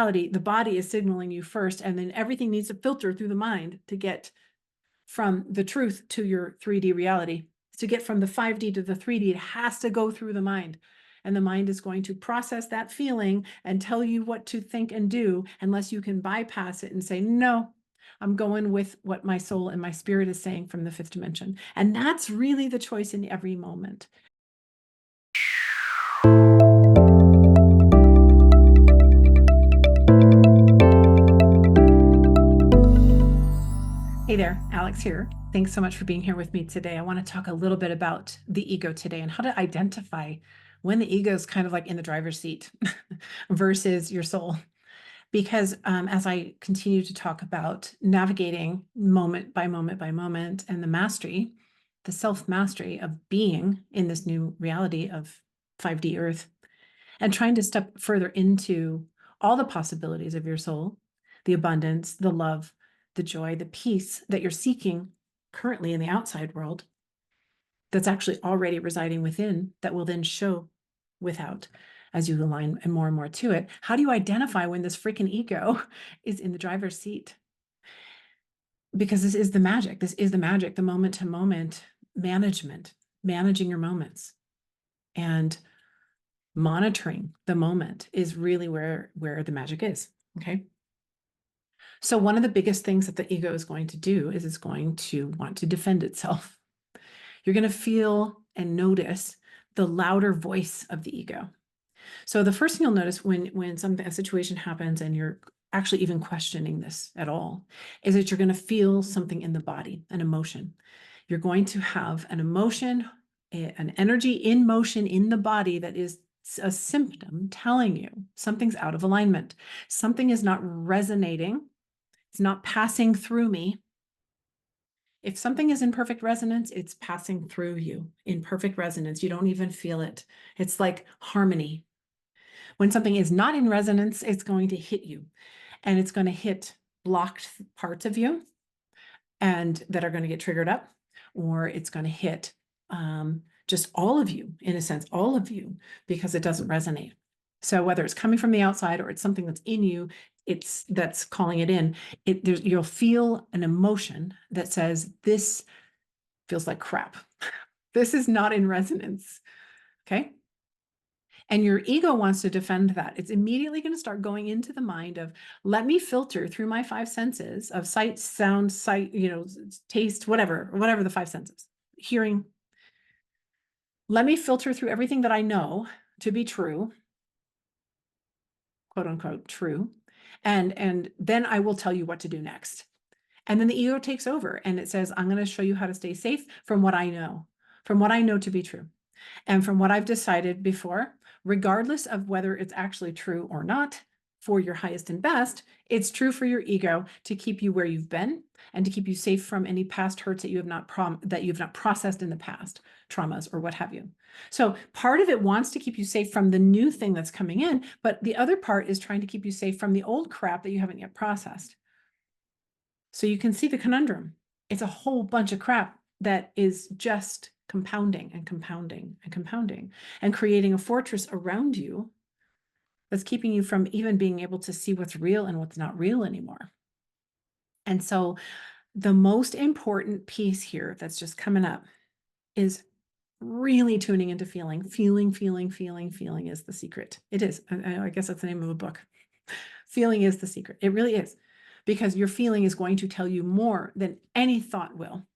The body is signaling you first, and then everything needs to filter through the mind to get from the truth to your 3D reality. To get from the 5D to the 3D, it has to go through the mind. And the mind is going to process that feeling and tell you what to think and do, unless you can bypass it and say, no, I'm going with what my soul and my spirit is saying from the fifth dimension. And that's really the choice in every moment. Hey there, Alex here. Thanks so much for being here with me today. I want to talk a little bit about the ego today and how to identify when the ego is kind of like in the driver's seat versus your soul. Because as I continue to talk about navigating moment by moment by moment and the mastery, the self-mastery of being in this new reality of 5D Earth, and trying to step further into all the possibilities of your soul, the abundance, the love, the joy, the peace that you're seeking currently in the outside world, that's actually already residing within, that will then show without as you align more and more to it. How do you identify when this freaking ego is in the driver's seat? Because this is the magic. This is the magic, the moment to moment management, managing your moments and monitoring the moment is really where the magic is. Okay. So one of the biggest things that the ego is going to do is it's going to want to defend itself. You're going to feel and notice the louder voice of the ego. So the first thing you'll notice when a situation happens and you're actually even questioning this at all is that you're going to feel something in the body, an emotion. You're going to have an emotion, an energy in motion in the body that is a symptom telling you something's out of alignment. Something is not resonating. It's not passing through me. If something is in perfect resonance, it's passing through you in perfect resonance. You don't even feel it. It's like harmony. When something is not in resonance, it's going to hit you, and it's going to hit blocked parts of you and that are going to get triggered up, or it's going to hit just all of you, in a sense, all of you, because it doesn't resonate. So whether it's coming from the outside or it's something that's in you, that's calling it in. You'll feel an emotion that says, this feels like crap. This is not in resonance. Okay. And your ego wants to defend that. It's immediately going to start going into the mind of, let me filter through my five senses of sight, sound, taste, whatever the five senses, hearing. Let me filter through everything that I know to be true, quote unquote, true. And then I will tell you what to do next. And then the ego takes over and it says, I'm going to show you how to stay safe from what I know to be true. And from what I've decided before, regardless of whether it's actually true or not, for your highest and best, it's true for your ego to keep you where you've been and to keep you safe from any past hurts that you have not processed in the past, traumas or what have you. So part of it wants to keep you safe from the new thing that's coming in, but the other part is trying to keep you safe from the old crap that you haven't yet processed. So you can see the conundrum. It's a whole bunch of crap that is just compounding and compounding and compounding and creating a fortress around you that's keeping you from even being able to see what's real and what's not real anymore. And so the most important piece here that's just coming up is really tuning into feeling. Feeling is the secret. It is. I guess that's the name of a book. Feeling is the secret. It really is. Because your feeling is going to tell you more than any thought will.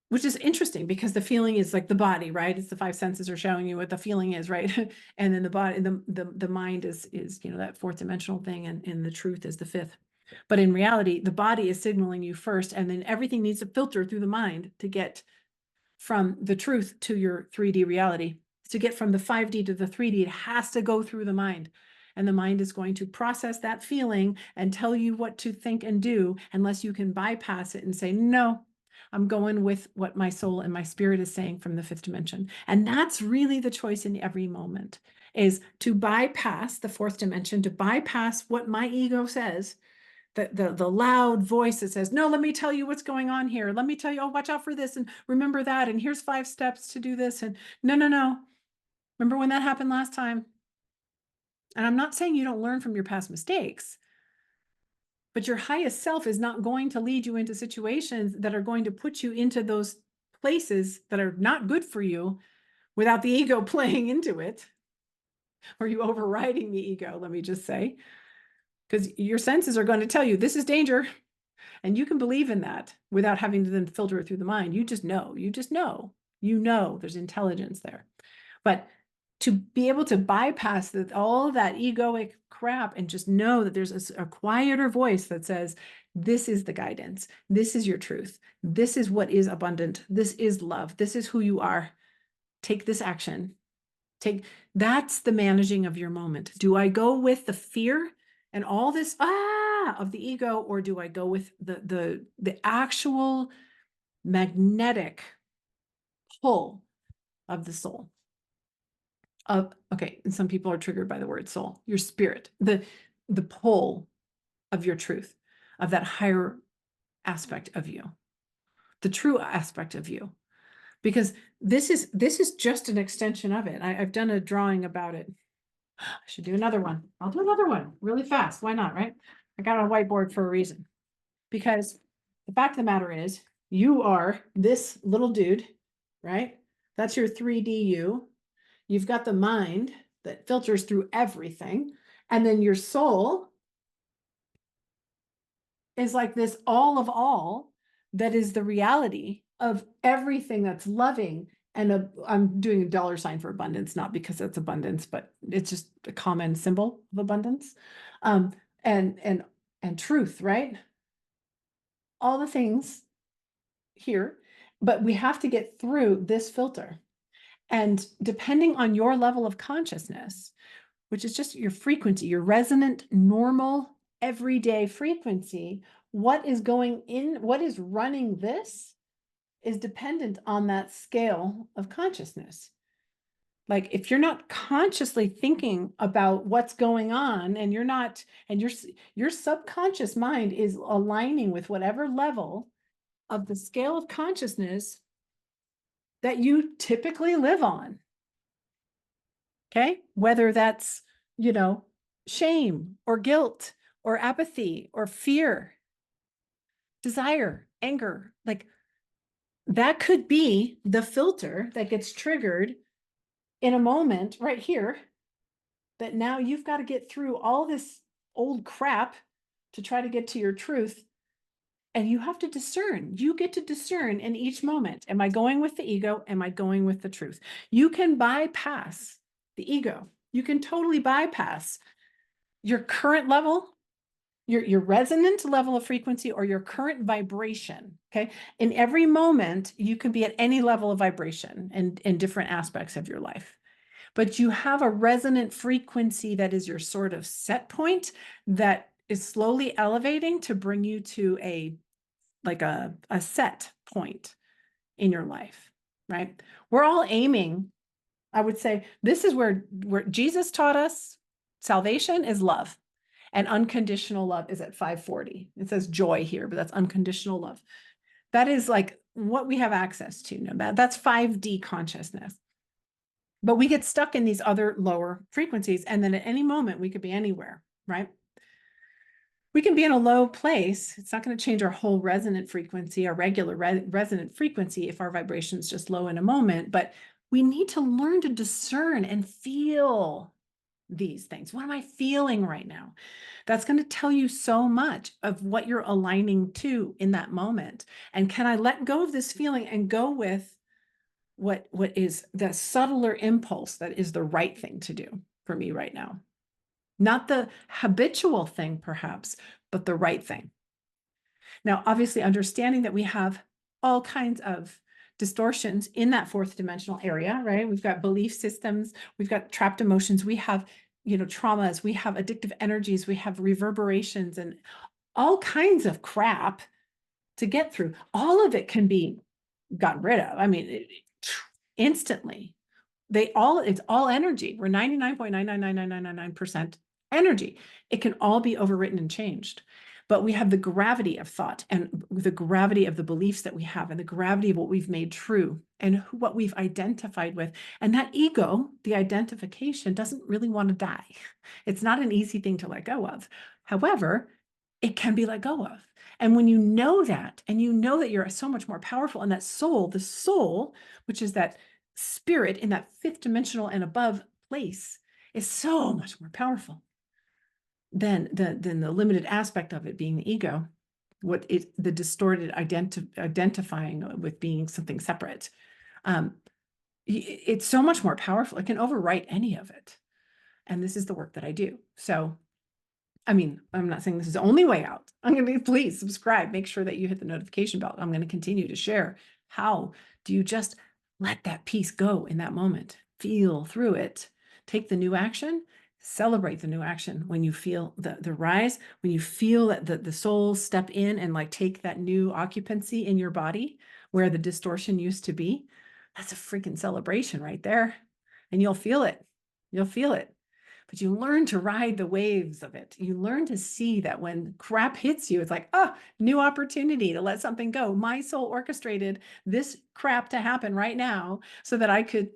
Which is interesting because the feeling is like the body, right? It's the five senses are showing you what the feeling is, right? And then the body, the mind is that fourth dimensional thing, and the truth is the fifth. But in reality, the body is signaling you first, and then everything needs to filter through the mind to get from the truth to your 3D reality. To get from the 5D to the 3D, it has to go through the mind. And the mind is going to process that feeling and tell you what to think and do, unless you can bypass it and say, no, I'm going with what my soul and my spirit is saying from the fifth dimension. And that's really the choice in every moment, is to bypass the fourth dimension, to bypass what my ego says, the loud voice that says, no, let me tell you what's going on here. Let me tell you, oh, watch out for this and remember that. And here's 5 steps to do this. And no. Remember when that happened last time? And I'm not saying you don't learn from your past mistakes, but your highest self is not going to lead you into situations that are going to put you into those places that are not good for you without the ego playing into it, or you overriding the ego, let me just say, because your senses are going to tell you this is danger. And you can believe in that without having to then filter it through the mind. You just know, there's intelligence there. But to be able to bypass all that egoic crap and just know that there's a quieter voice that says, this is the guidance. This is your truth. This is what is abundant. This is love. This is who you are. Take this action. That's the managing of your moment. Do I go with the fear and all this of the ego, or do I go with the actual magnetic pull of the soul? Okay, and some people are triggered by the word soul, your spirit, the pull of your truth, of that higher aspect of you, the true aspect of you. Because this is just an extension of it. I've done a drawing about it. I should do another one. I'll do another one really fast. Why not, right? I got on a whiteboard for a reason. Because the fact of the matter is, you are this little dude, right? That's your 3D you. You've got the mind that filters through everything. And then your soul is like this all of all that is the reality of everything that's loving. And I'm doing a dollar sign for abundance, not because it's abundance, but it's just a common symbol of abundance. Um, and truth, right? All the things here, but we have to get through this filter. And depending on your level of consciousness, which is just your frequency, your resonant, normal, everyday frequency, what is going in, what is running this is dependent on that scale of consciousness. Like if you're not consciously thinking about what's going on and you're not, and your subconscious mind is aligning with whatever level of the scale of consciousness that you typically live on. Okay. Whether that's, shame or guilt or apathy or fear, desire, anger, like that could be the filter that gets triggered in a moment right here, that now you've got to get through all this old crap to try to get to your truth. And you have to discern. You get to discern in each moment. Am I going with the ego? Am I going with the truth? You can bypass the ego. You can totally bypass your current level, your resonant level of frequency, or your current vibration. Okay. In every moment, you can be at any level of vibration and in different aspects of your life. But you have a resonant frequency that is your sort of set point that is slowly elevating to bring you to a set point in your life, right? We're all aiming. I would say this is where Jesus taught us salvation is love, and unconditional love is at 540. It says joy here, but that's unconditional love. That is like what we have access to. No, that's 5D consciousness. But we get stuck in these other lower frequencies, and then at any moment we could be anywhere, right? We can be in a low place. It's not going to change our whole resonant frequency, our regular resonant frequency, if our vibration is just low in a moment. But we need to learn to discern and feel these things. What am I feeling right now? That's going to tell you so much of what you're aligning to in that moment. And can I let go of this feeling and go with what is the subtler impulse that is the right thing to do for me right now? Not the habitual thing, perhaps, but the right thing. Now, obviously, understanding that we have all kinds of distortions in that fourth dimensional area, right? We've got belief systems, we've got trapped emotions, we have, traumas, we have addictive energies, we have reverberations and all kinds of crap to get through. All of it can be gotten rid of. I mean, instantly. It's all energy. We're 99.9999999% energy. It can all be overwritten and changed. but we have the gravity of thought and the gravity of the beliefs that we have and the gravity of what we've made true and what we've identified with. And that ego, the identification, doesn't really want to die. It's not an easy thing to let go of. However, it can be let go of. And when you know that, and you know that you're so much more powerful, and that soul, the soul, which is that spirit in that fifth dimensional and above place, is so much more powerful than the limited aspect of it being the ego, the distorted identifying with being something separate. It's so much more powerful. It can overwrite any of it. And this is the work that I do. So, I mean, I'm not saying this is the only way out. I'm going to please subscribe. Make sure that you hit the notification bell. I'm going to continue to share. How do you just let that peace go in that moment? Feel through it. Take the new action. Celebrate the new action when you feel the rise, when you feel that the soul step in and like take that new occupancy in your body where the distortion used to be. That's a freaking celebration right there. And you'll feel it. You'll feel it. But you learn to ride the waves of it. You learn to see that when crap hits you, it's like, oh, new opportunity to let something go. My soul orchestrated this crap to happen right now so that I could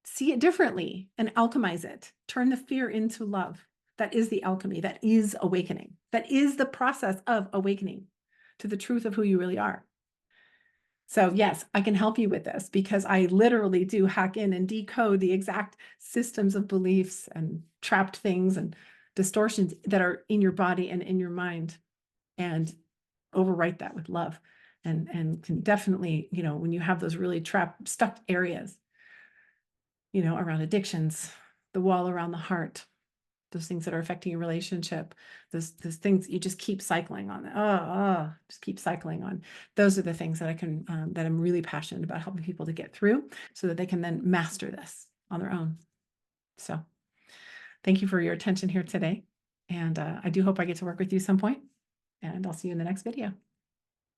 see it differently and alchemize it. Turn the fear into love. That is the alchemy. That is awakening. That is the process of awakening to the truth of who you really are. So yes, I can help you with this because I literally do hack in and decode the exact systems of beliefs and trapped things and distortions that are in your body and in your mind, and overwrite that with love. And can definitely, when you have those really trapped, stuck areas, around addictions, the wall around the heart, those things that are affecting your relationship, those things you just keep cycling on. Just keep cycling on. Those are the things that that I'm really passionate about helping people to get through so that they can then master this on their own. So thank you for your attention here today. And I do hope I get to work with you some point, and I'll see you in the next video.